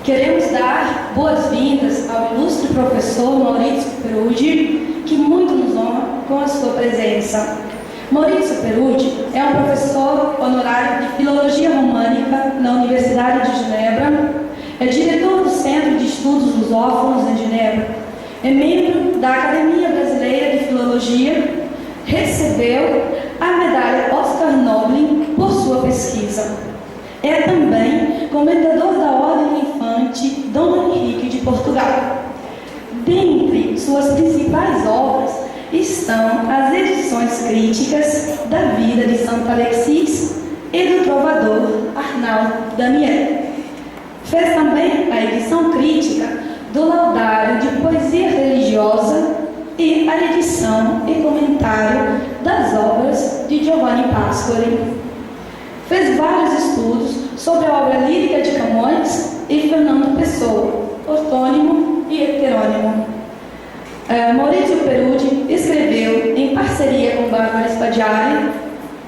Queremos dar boas-vindas ao ilustre professor Maurício Perudi, que muito nos honra com a sua presença. Maurício Perudi é um professor honorário de Filologia Românica na Universidade de Genebra, é diretor do Centro de Estudos Lusófonos em Genebra, é membro da Academia Brasileira de Filologia, recebeu a medalha Oscar Noble por sua pesquisa. É também comendador da Ordem Infante Dom Henrique de Portugal. Dentre suas principais obras estão as edições críticas da vida de Santo Alexis e do trovador Arnaldo Damiel. Fez também a edição crítica do Laudário de Poesia Religiosa e a edição e comentário das obras de Giovanni Pascoli. Fez vários estudos sobre a obra lírica de Camões e Fernando Pessoa, ortônimo e heterônimo. Maurício Perudi escreveu, em parceria com Bárbara Spadiari,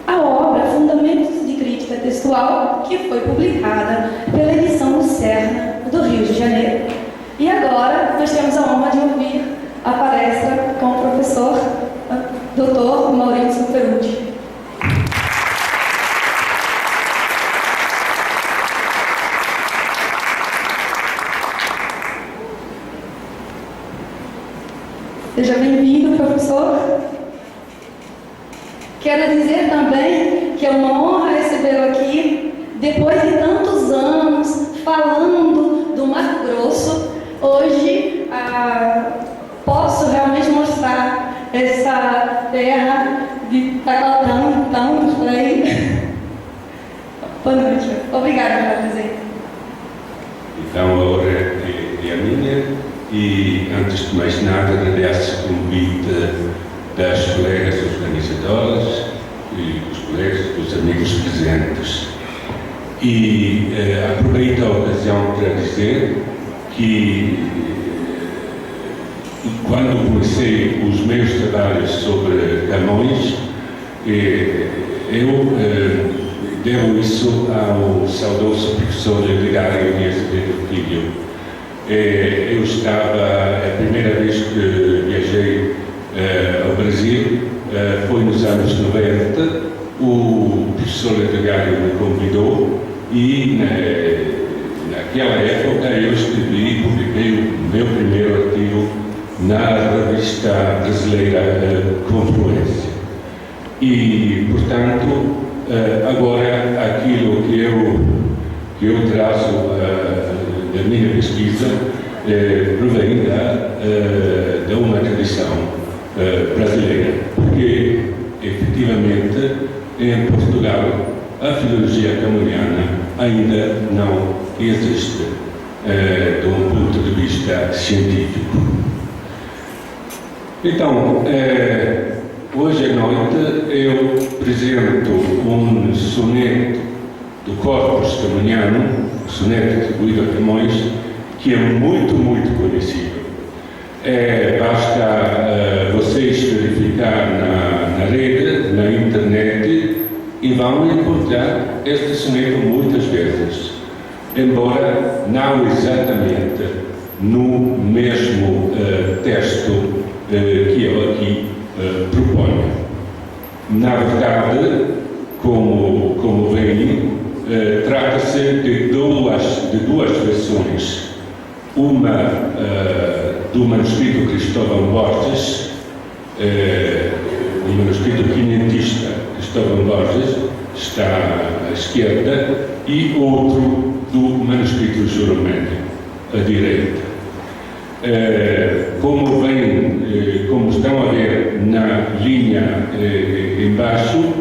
a obra Fundamentos de Crítica Textual, que foi publicada pela edição Lucerna, do Rio de Janeiro. E agora nós temos a honra de ouvir a palestra com o professor Dr. Maurício Perudi. Seja bem-vindo, professor. Quero dizer também que é uma honra recebê-lo aqui, depois de tantos anos falando do Mato Grosso. Hoje posso realmente mostrar essa terra de Tacotão, por aí. Boa noite. Obrigada pela presença. Então, a honra é a minha. E, antes de mais nada, agradeço o convite das colegas organizadoras e dos colegas, dos amigos presentes. E aproveito a ocasião para dizer que, quando comecei os meus trabalhos sobre Camões, eu devo isso ao saudoso professor Gregário Dias Azevedo Filho. Eu estava, a primeira vez que viajei ao Brasil foi nos anos 90, o professor Gregário me convidou e naquela época eu escrevi e publiquei o meu primeiro artigo na revista brasileira Confluência. E, portanto, agora aquilo que eu trazo da minha pesquisa provém da uma tradição brasileira, porque, efetivamente, em Portugal, a filologia camoniana ainda não existe de um ponto de vista científico. Então, hoje à noite eu apresento um soneto do Corpus Camoniano, soneto atribuído a Camões, que é muito, muito conhecido. Basta vocês verificar na rede, na internet, e vão encontrar este soneto muitas vezes, embora não exatamente no mesmo texto que eu aqui proponho. Na verdade, como veem, trata-se de duas versões. Uma do manuscrito Cristóvão Borges, o manuscrito quinhentista Cristóvão Borges, está à esquerda, e outro do manuscrito Juramendi, à direita. Como estão a ver na linha embaixo,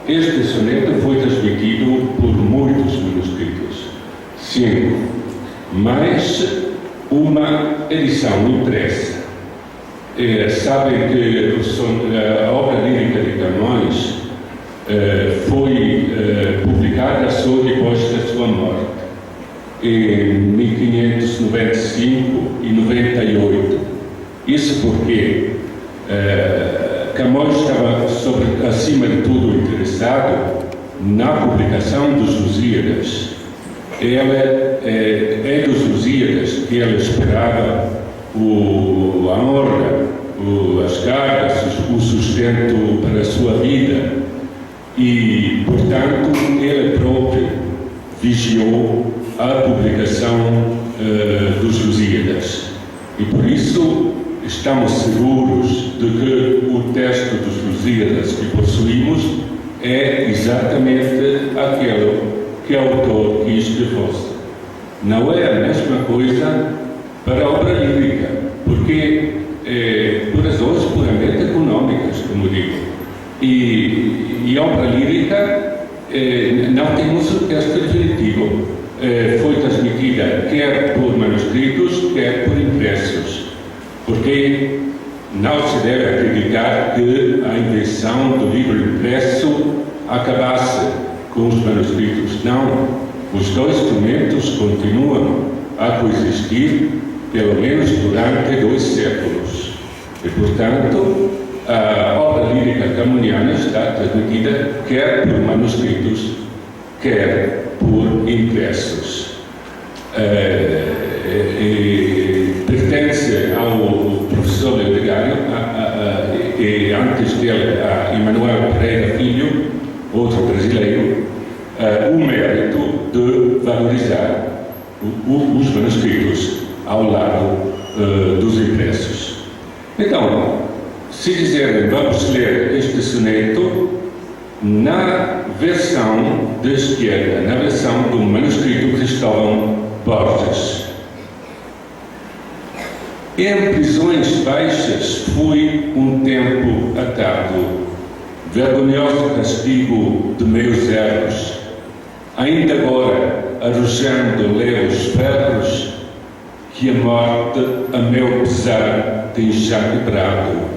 este soneto foi transmitido por muitos manuscritos, 5, mais uma edição impressa. Sabem que a obra lírica de Camões foi publicada só depois da sua morte, em 1595 e 98. Isso porque Camões estava, acima de tudo, interessado na publicação dos Lusíadas. ela é dos Lusíadas que ela esperava a honra, as cargas, o sustento para a sua vida e, portanto, ele próprio vigiou a publicação dos Lusíadas. E por isso estamos seguros de que o texto dos Lusíadas que possuímos é exatamente aquele que o autor quis que fosse. Não é a mesma coisa para a obra lírica, porque por razões puramente econômicas, como digo. E a obra lírica não temos o texto definitivo. Foi transmitida quer por manuscritos, quer por impressos, porque não se deve acreditar que a invenção do livro impresso acabasse com os manuscritos. Não, os dois documentos continuam a coexistir pelo menos durante 2 séculos. E, portanto, a obra lírica camoniana está transmitida quer por manuscritos, quer por impressos. Pertence ao professor Leodegário e antes dele a Emanuel Pereira Filho, outro brasileiro, o mérito de valorizar os manuscritos ao lado dos impressos. Então, se dizerem, vamos ler este soneto na versão de esquerda, na versão do manuscrito Cristóvão Borges. Em prisões baixas fui um tempo atado, vergonhoso castigo de meus erros, ainda agora arrojando leves ferros, que a morte, a meu pesar, tem já quebrado.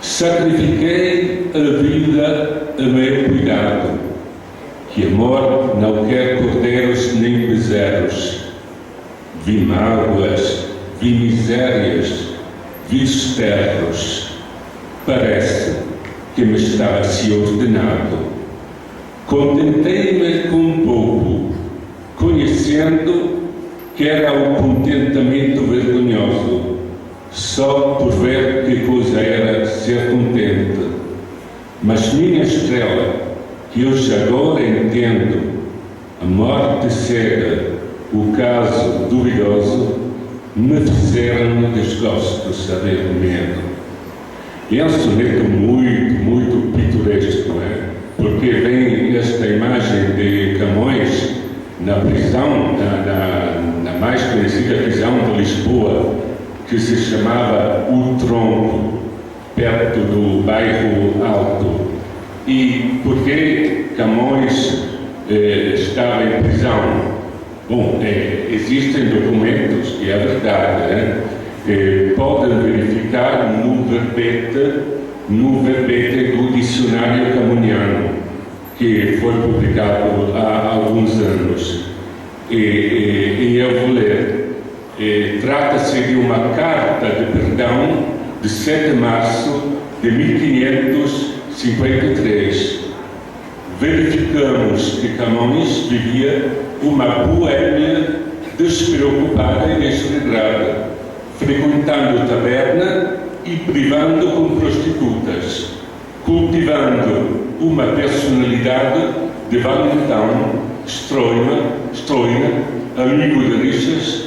Sacrifiquei a vida a meu cuidado, que a morte não quer cordeiros nem bezerros. Vi mágoas, vi misérias, vi esterros. Parece que me estava se ordenado. Contentei-me com pouco, conhecendo que era o contentamento vergonhoso, só por ver que coisa era ser contente. Mas minha estrela, que hoje agora entendo, a morte cega, o caso duvidoso, me fizeram desgosto saber o medo. E é um soneto muito pitoresco, não é? Porque vem esta imagem de Camões na prisão, na mais conhecida prisão de Lisboa, que se chamava O Tronco, perto do bairro Alto. E por que Camões estava em prisão? Bom, existem documentos, que é verdade, podem verificar no verbete do dicionário camoniano, que foi publicado há alguns anos. E eu vou ler. Trata-se de uma carta de perdão de 7 de março de 1553. Verificamos que Camões vivia uma boêmia despreocupada e desregrada, frequentando taberna e privando com prostitutas, cultivando uma personalidade de valentão, estroina, amigo de rixas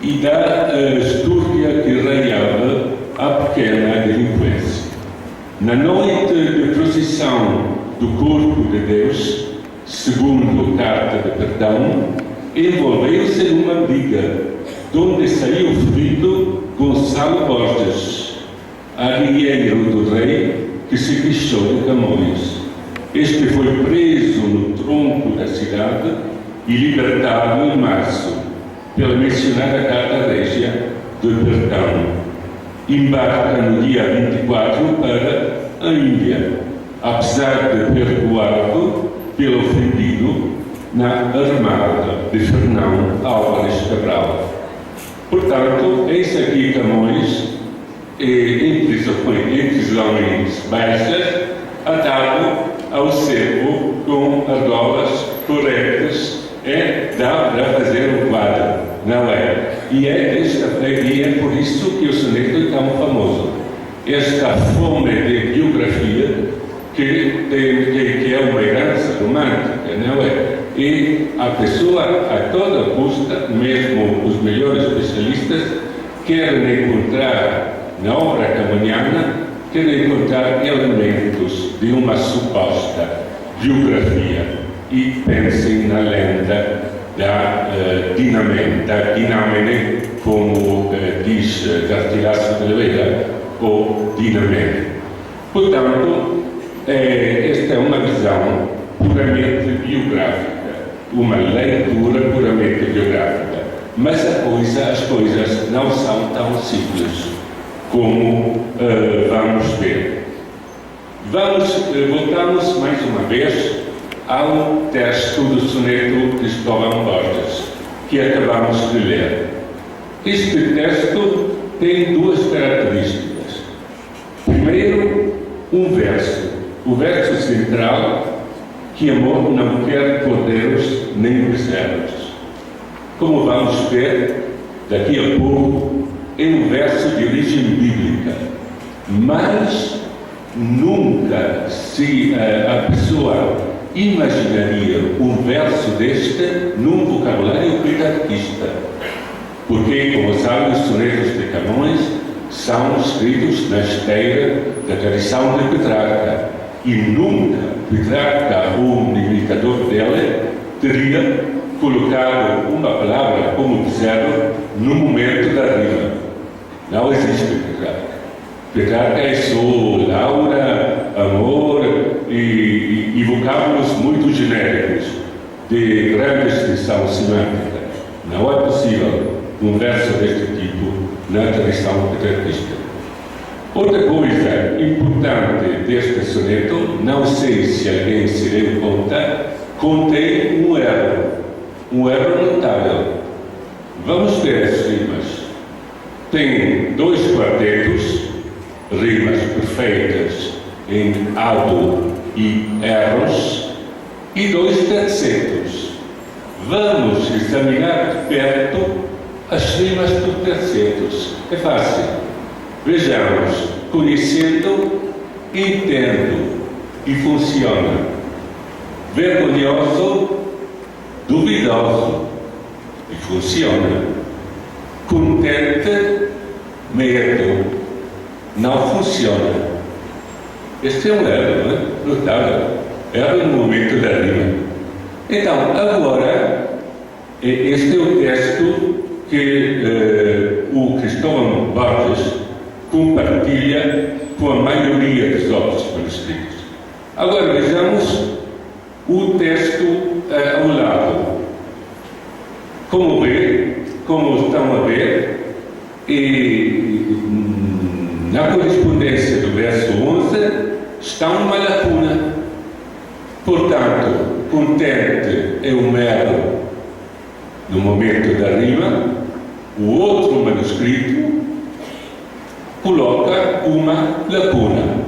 e da estúrdia que raiava a pequena delinquência. Na noite de procissão do corpo de Deus, segundo carta de perdão, envolveu-se numa briga, donde saiu ferido Gonçalo Borges, arrieiro do rei, que se queixou de Camões. Este foi preso no tronco da cidade e libertado em março, pela mencionada Carta Régia de Perdão. Embarca no dia 24 para a Índia, apesar de perdoado pelo ofendido na armada de Fernão Álvares Cabral. Portanto, eis aqui Camões em prisões baixas, atado ao cervo com argolas corretas, dá para fazer um quadro, não é? E é por isso que o soneto é tão famoso. Esta fome de biografia que é uma herança romântica, não é? E a pessoa, a toda custa, mesmo os melhores especialistas, querem encontrar na obra camoniana, querem encontrar elementos de uma suposta biografia e pensem na lenda da Dinamene, como diz Garcilaso de Oliveira, ou Dinamene. Portanto, esta é uma visão puramente biográfica, uma leitura puramente biográfica, mas as coisas não são tão simples como vamos ver. Voltamos mais uma vez ao texto do soneto Cristóvão Borges, que acabamos de ler. Este texto tem duas características. Primeiro, um verso, o verso central, que amor não quer cordeiros nem bezerros. Como vamos ver daqui a pouco, é um verso de origem bíblica, mas nunca a pessoa imaginaria um verso deste num vocabulário petrarquista, porque, como sabem, os sonetos de Camões são escritos na esteira da tradição de Petrarca, e nunca Petrarca, ou um imitador dele, teria colocado uma palavra como bezerro no momento da rima. Não existe Petrarca. Petrarca é só Laura, amor e vocábulos muito genéricos, de grande extensão semântica. Não é possível um verso deste tipo na tradição petrarquista. Outra coisa importante deste soneto, não sei se alguém se deu conta, contém um erro notável. Vamos ver as rimas. Tem dois quartetos, rimas perfeitas em ado e erros, e dois tercetos. Vamos examinar de perto as rimas por tercetos. É fácil. Vejamos, conhecendo, entendo e funciona. Vergonhoso, duvidoso e funciona. Contente, medo, não funciona. Este é um erro, não é? Notável. Erro no momento da rima. Então, agora, este é o texto que o Cristóvão Borges compartilha com a maioria dos outros manuscritos. Agora vejamos o texto ao lado. Como estão a ver, na correspondência do verso 11 está uma lacuna. Portanto, contente é o mero no momento da rima, o outro manuscrito coloca uma lacuna.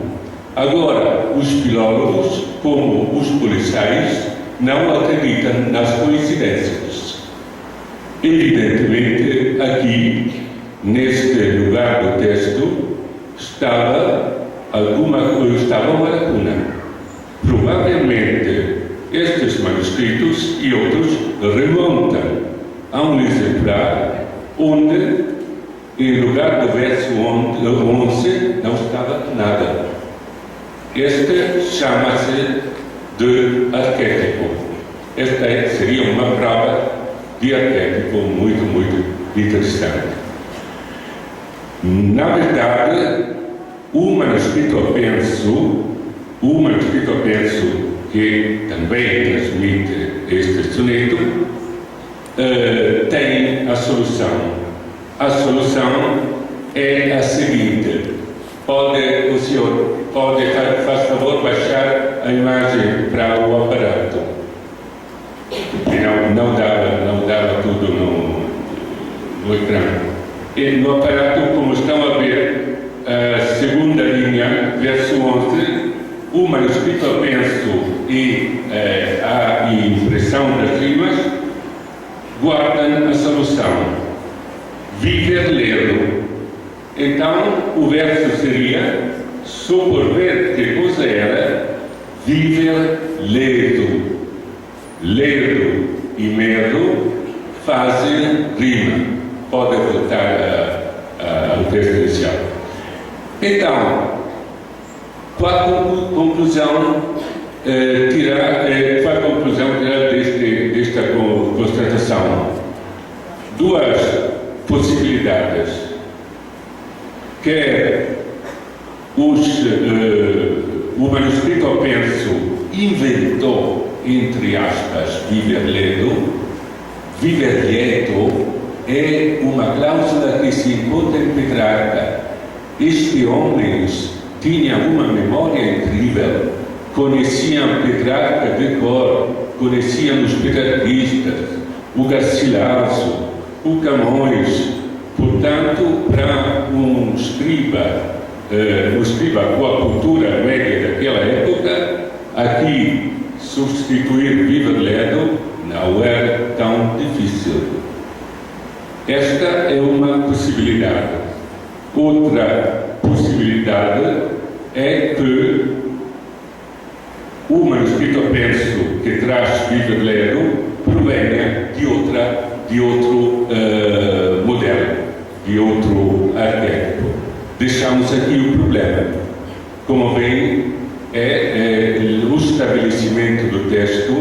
Agora, os filólogos, como os policiais, não acreditam nas coincidências. Evidentemente, aqui, neste lugar do texto, estava uma lacuna. Provavelmente, estes manuscritos e outros remontam a um exemplar onde, em lugar do verso 11, não estava nada. Este chama-se de arquétipo. Esta seria uma prova de arquétipo muito, muito interessante. Na verdade, o manuscrito penso que também transmite este soneto, tem a solução. A solução é a seguinte. O senhor pode, faz favor, baixar a imagem para o aparato. Não dava tudo no ecrã. E no aparato, como estão a ver, a segunda linha, verso 11, o manuscrito penso e a impressão das rimas guardam a solução. Viver ledo. Então, o verso seria: só por ver que coisa era, viver ledo. Ledo e medo fazem rima. Pode voltar ao texto inicial. Então, qual a conclusão tirar desta constatação? Duas possibilidades. Quer o manuscrito Penso inventou, entre aspas, viver ledo. Viver lieto é uma cláusula que se encontra em Petrarca. Estes homens tinham uma memória incrível, conheciam Petrarca de cor, conheciam os petrarquistas, o Garcilaso, o Camões. Portanto, para um escriba com a cultura média daquela época, aqui substituir viver ledo não era tão difícil. Esta é uma possibilidade. Outra possibilidade é que o manuscrito Penso, que traz viver ledo, provenha de outro modelo, de outro arquétipo. Deixamos aqui o problema. Como bem, o estabelecimento do texto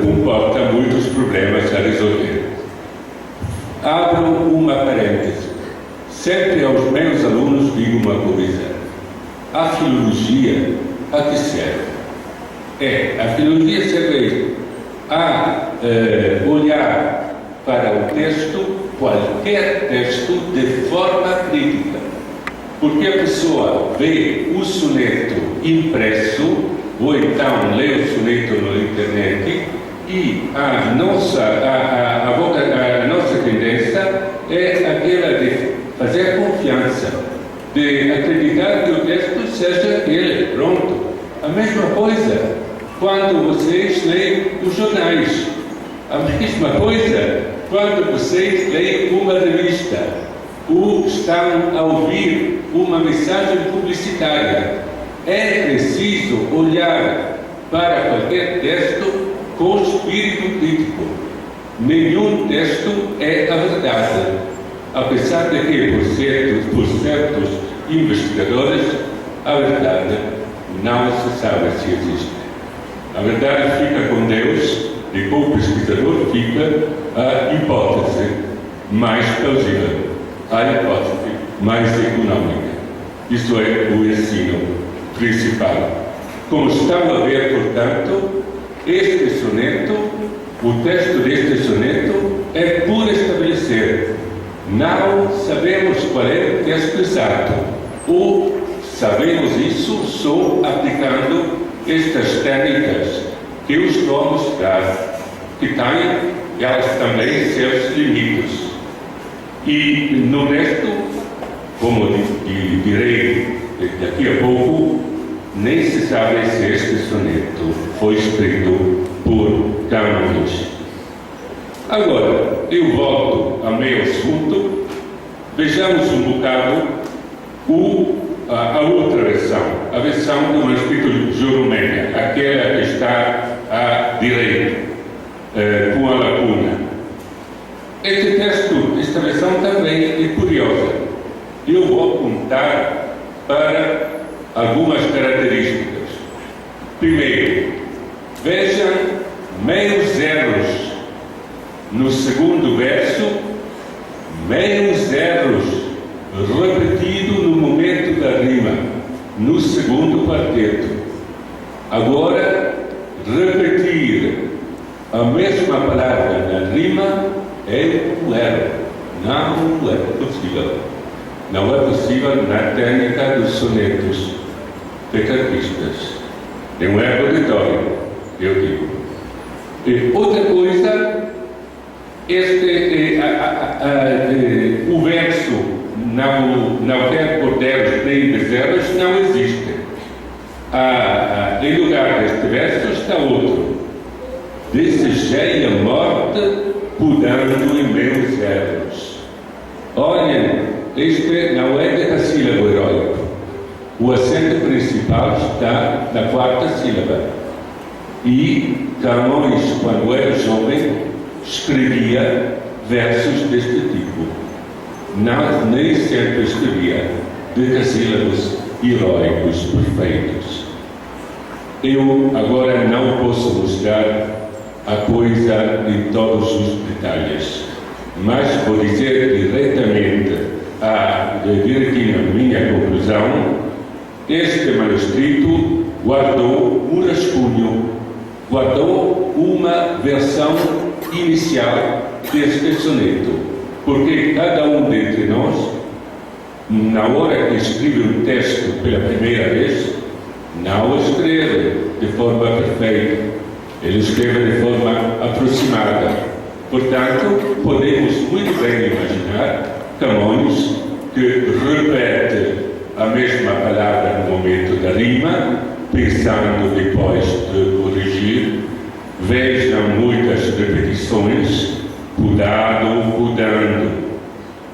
comporta muitos problemas a resolver. Abro uma parêntese. Sempre aos meus alunos digo uma coisa: a filologia a que serve? A filologia serve a olhar para o texto, qualquer texto, de forma crítica. Porque a pessoa vê o soneto impresso, ou então lê o soneto na internet, e a nossa tendência é aquela de fazer confiança, de acreditar que o texto seja aquele, pronto. A mesma coisa quando vocês leem os jornais, a mesma coisa quando vocês leem uma revista, ou estão a ouvir uma mensagem publicitária. É preciso olhar para qualquer texto com espírito crítico. Nenhum texto é a verdade, apesar de que, por certos investigadores, a verdade não se sabe se existe. A verdade fica com Deus, e com o pesquisador fica a hipótese mais plausível, a hipótese mais econômica. Isso é o ensino principal. Como estão a ver, portanto, este soneto, o texto deste soneto é por estabelecer. Não sabemos qual é o texto exato, ou sabemos isso só aplicando estas técnicas que eu estou a mostrar, que têm elas também seus limites. E no resto, como direi daqui a pouco, nem se sabe se este soneto foi escrito por Camões. Agora, eu volto ao meu assunto. Vejamos um bocado a outra versão, a versão do manuscrito Jurumenia, aquela que está à direita, com a lacuna. Este texto, esta versão também é curiosa. Eu vou apontar para algumas características. Primeiro, vejam meios erros. No segundo verso, meios erros, repetido no momento da rima, no segundo quarteto. Agora, repetir a mesma palavra na rima é um erro. Não é possível. Não é possível na técnica dos sonetos petrarquistas. É um erro retórico, eu digo. E outra coisa, o verso não quer corderos nem bezerros não existe. Em lugar deste verso está outro. Desejei a morte mudando em meus erros. Olhem, este não é decassílabo heróico. O acento principal está na quarta sílaba. E Camões, quando era jovem, escrevia versos deste tipo. Não, nem sempre escrevia decassílabos heróicos perfeitos. Eu agora não posso mostrar a coisa em todos os detalhes, mas vou dizer diretamente a vir aqui na minha conclusão. Este manuscrito guardou um rascunho, guardou uma versão inicial deste soneto, porque cada um dentre nós, na hora que escreve um texto pela primeira vez, não escreve de forma perfeita, ele escreve de forma aproximada. Portanto, podemos muito bem imaginar Camões que repete a mesma palavra no momento da rima, pensando depois de corrigir. Vejam muitas repetições, cuidado, mudando.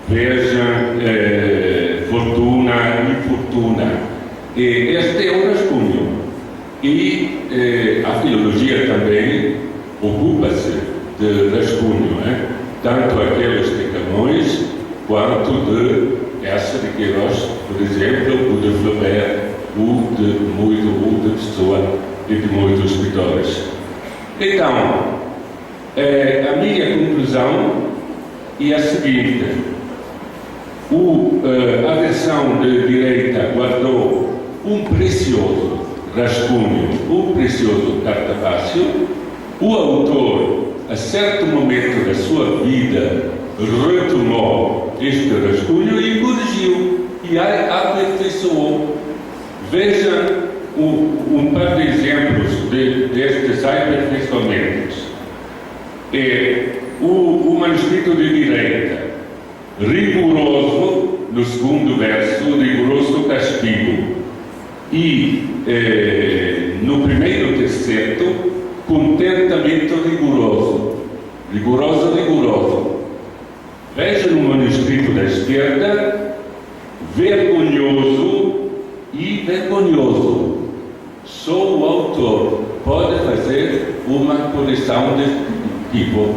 Vejam fortuna e fortuna. E este é o rascunho. E a filologia também ocupa-se de rascunho, tanto aqueles de Camões quanto de essa de Queiroz, por exemplo, o de Flaubert, o de Pessoa e de muitos escritores. Então, a minha conclusão é a seguinte: a versão de direita guardou um precioso rascunho, um precioso cartapácio. O autor, a certo momento da sua vida, retomou este rascunho e corrigiu e aperfeiçoou. Veja um par de exemplos destes aperfeiçoamentos. O manuscrito de direita, rigoroso no segundo verso, rigoroso castigo, e no primeiro terceto, contentamento rigoroso. Veja no manuscrito da esquerda, vergonhoso e vergonhoso. Só o autor pode fazer uma correção deste tipo.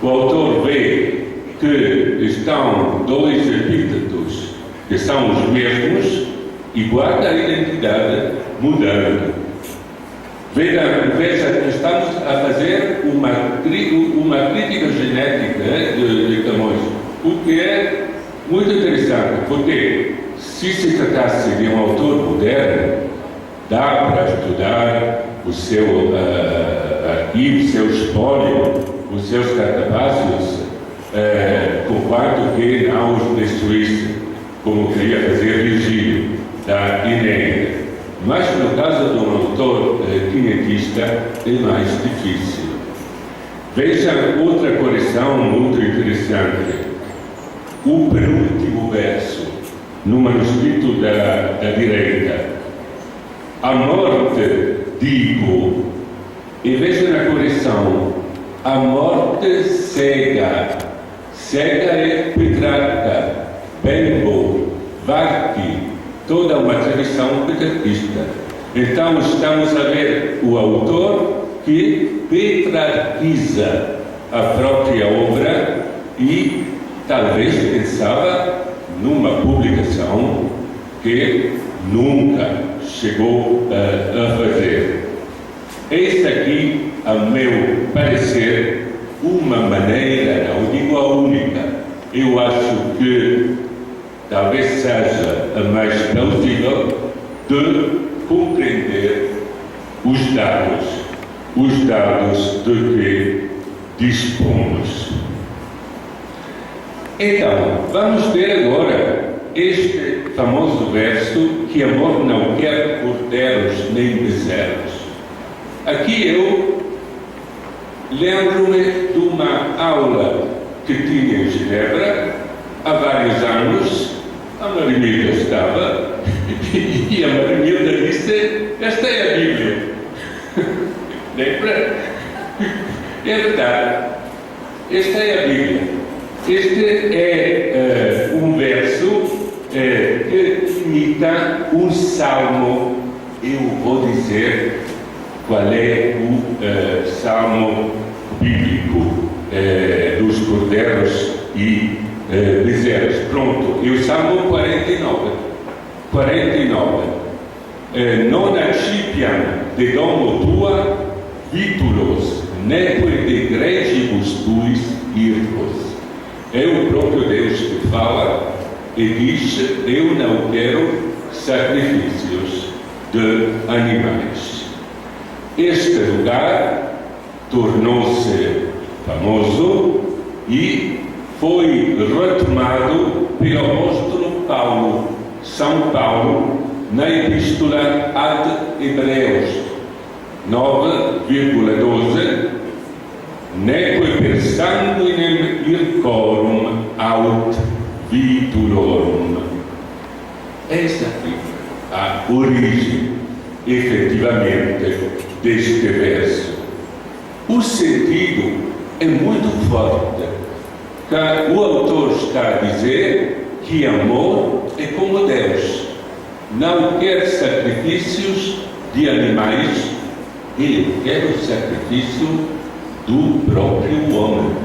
O autor vê que estão dois epítetos que são os mesmos e guarda a identidade mudando. Veja, estamos a fazer uma crítica genética de Camões, o que é muito interessante, porque se se tratasse de um autor moderno, dá para estudar o seu arquivo, o seu espólio, os seus cartapácios, conquanto que não os destruísse, como queria fazer Virgílio, da Enéida. Mas no caso de um autor quinhetista é mais difícil. Veja outra correção muito interessante. O penúltimo verso, no manuscrito da direita, a morte, digo, e veja na correção, a morte cega. Cega é Petrarca, Bembo, Varchi, toda uma tradição petrarquista. Então estamos a ver o autor que petrarquiza a própria obra e talvez pensava numa publicação que nunca chegou a fazer. Eis aqui, a meu parecer, uma maneira, não digo a única, eu acho que talvez seja a mais plausível de compreender os dados de que dispomos. Então, vamos ver agora este famoso verso que amor não quer cordeiros nem bezerros. Aqui eu lembro-me de uma aula que tinha em Genebra há vários anos. A Marinilda estava e a Marinilda disse: esta é a Bíblia. Lembra? É verdade. Esta é a Bíblia. Este é um verso que imita um salmo. Eu vou dizer qual é o salmo bíblico dos cordeiros e bezerros. Pronto, é o salmo 49. 49. Non accipiam de domo tua vítulos, neque de gregibus tuis ircos. É o próprio Deus que fala e diz: eu não quero sacrifícios de animais. Este lugar tornou-se famoso e foi retomado pelo apóstolo Paulo, São Paulo, na Epístola ad Hebreus 9,12: neque per sanguinem ircorum aut vitulorum. Essa aqui a origem, efetivamente, deste verso. O sentido é muito forte. O autor está a dizer que amor é como Deus. Não quer sacrifícios de animais, ele quer o sacrifício do próprio homem.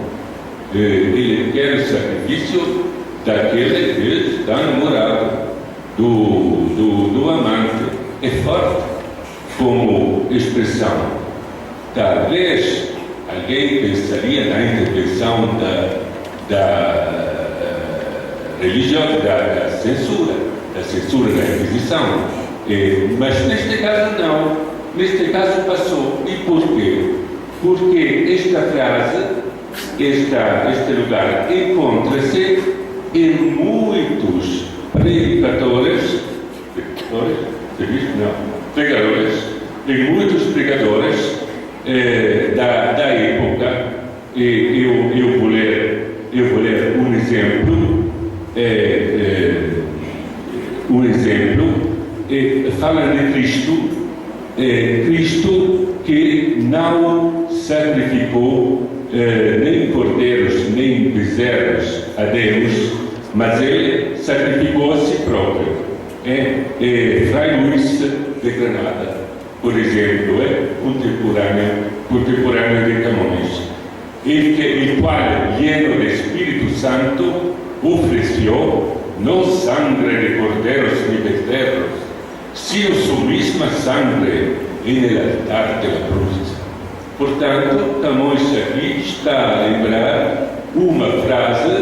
Ele quer o sacrifício daquele que está namorado, do amante. É forte como expressão. Talvez alguém pensaria na intervenção da religião, da censura da Inquisição. Mas neste caso não. Neste caso passou. E por quê? Porque esta frase, este lugar, encontra-se em muitos pregadores, em muitos pregadores da época. Eu vou ler um exemplo. Fala de Cristo que não sacrificou nem cordeiros nem bezerros a Deus, mas ele sacrificou a si próprio. Fray Luís de Granada, por exemplo, contemporâneo de Camões, el qual, lleno de Espíritu Santo, ofreció no sangre de corderos ni becerros, sino su misma sangre en el altar de la cruz. Portanto, Camões aqui está a lembrar uma frase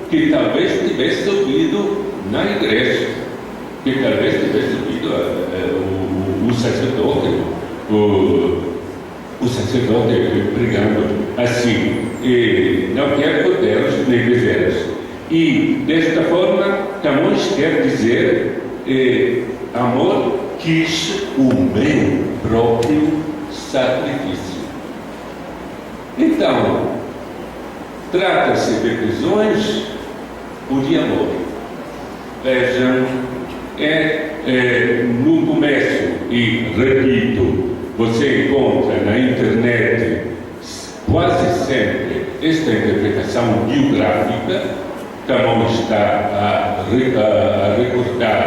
que talvez tivesse ouvido na igreja, que talvez tivesse ouvido o sacerdote, o sacerdote pregando assim: não quer cordeiros nem bezerros. E desta forma, Camões quer dizer: amor quis o meu próprio sacrifício. Então, trata-se de prisões ou de amor. Vejam, no começo, e repito, você encontra na internet quase sempre esta interpretação biográfica. Camões está a recordar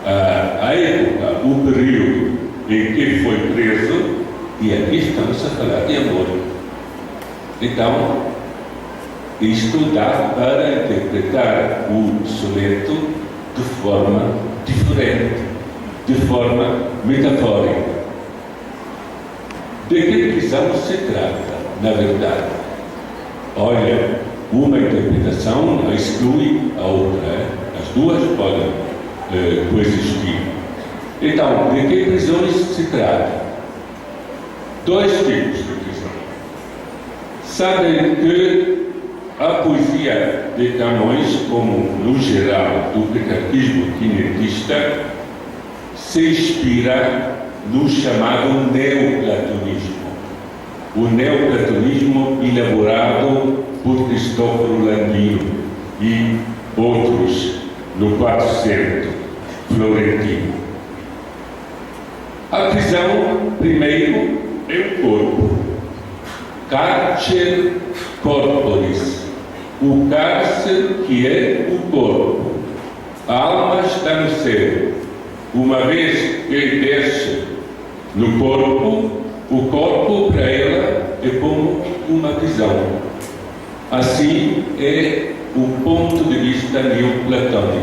a época, o período em que foi preso, e aqui estamos a falar de amor. Então, isto dá para interpretar o soneto de forma diferente, de forma metafórica. De que prisão se trata, na verdade? Olha, uma interpretação não exclui a outra. As duas podem coexistir. Então, de que prisões se trata? Dois tipos de prisão. Sabem que a poesia de Camões, como no geral do petrarquismo quinetista, se inspira no chamado neoplatonismo. O neoplatonismo elaborado por Cristóforo Landino e outros no Quatrocento florentino. A prisão, primeiro, é o corpo. Carcere corporis, o cálice que é o corpo. A alma está no céu. Uma vez que desce no corpo, o corpo para ela é como uma visão. Assim é o ponto de vista neoplatônico.